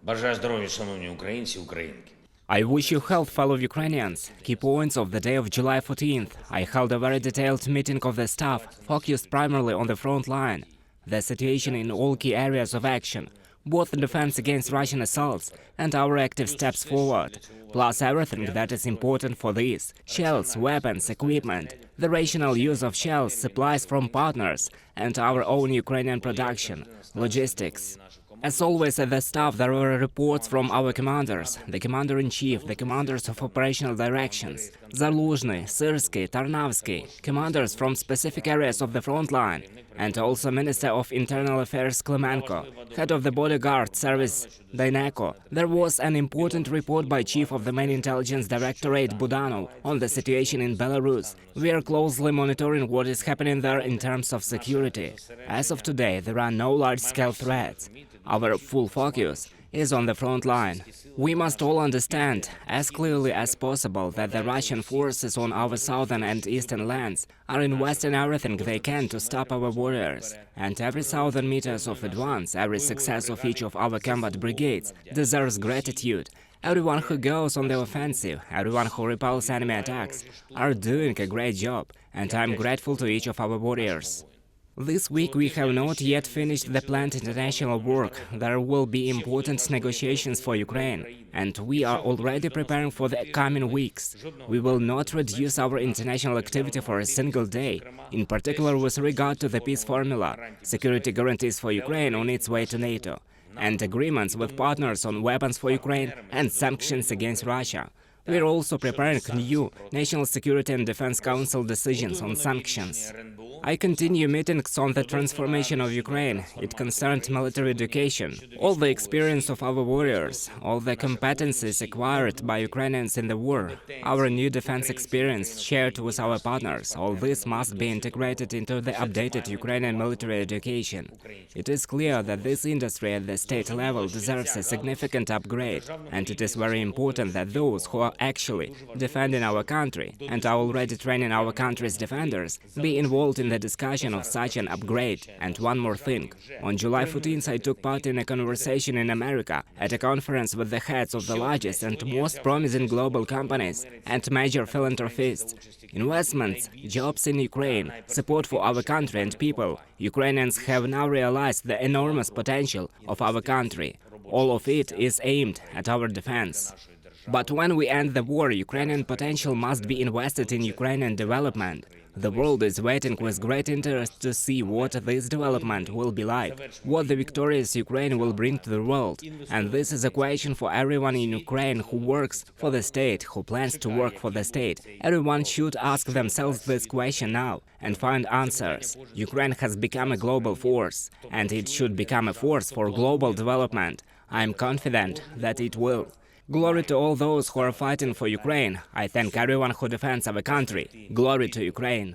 Бажаю здоров'я, шановні українці, українки. I wish you health, fellow Ukrainians. Key points of the day of July 14th. I held a very detailed meeting of the staff, focused primarily on the front line, the situation in all key areas of action, both the defense against Russian assaults and our active steps forward, plus everything that is important for this: shells, weapons, equipment, the rational use of shells, supplies from partners, and our own Ukrainian production, logistics. As always at the staff, there were reports from our commanders, the commander-in-chief, the commanders of operational directions, Zaluzhny, Syrsky, Tarnavsky, commanders from specific areas of the front line, and also Minister of Internal Affairs Klymenko, head of the Border Guard Service Deyneko. There was an important report by Chief of the Main Intelligence Directorate Budanov on the situation in Belarus. We are closely monitoring what is happening there in terms of security. As of today, there are no large-scale threats. Our full focus is on the front line. We must all understand, as clearly as possible, that the Russian forces on our southern and eastern lands are investing everything they can to stop our warriors. And every 1,000 meters of advance, every success of each of our combat brigades deserves gratitude. Everyone who goes on the offensive, everyone who repels enemy attacks, are doing a great job, and I'm grateful to each of our warriors. This week we have not yet finished the planned international work. There will be important negotiations for Ukraine, and we are already preparing for the coming weeks. We will not reduce our international activity for a single day, in particular with regard to the peace formula, security guarantees for Ukraine on its way to NATO, and agreements with partners on weapons for Ukraine and sanctions against Russia. We are also preparing new National Security and Defense Council decisions on sanctions. I continue meetings on the transformation of Ukraine. It concerned military education, all the experience of our warriors, all the competencies acquired by Ukrainians in the war, our new defense experience shared with our partners. All this must be integrated into the updated Ukrainian military education. It is clear that this industry at the state level deserves a significant upgrade, and it is very important that those who are actually defending our country and are already training our country's defenders be involved in the discussion of such an upgrade. And one more thing. On July 14th, I took part in a conversation in America at a conference with the heads of the largest and most promising global companies and major philanthropists. Investments, jobs in Ukraine, support for our country and people. Ukrainians have now realized the enormous potential of our country. All of it is aimed at our defense. But when we end the war, Ukrainian potential must be invested in Ukrainian development. The world is waiting with great interest to see what this development will be like, what the victorious Ukraine will bring to the world. And this is a question for everyone in Ukraine who works for the state, who plans to work for the state. Everyone should ask themselves this question now and find answers. Ukraine has become a global force, and it should become a force for global development. I am confident that it will. Glory to all those who are fighting for Ukraine. I thank everyone who defends our country. Glory to Ukraine.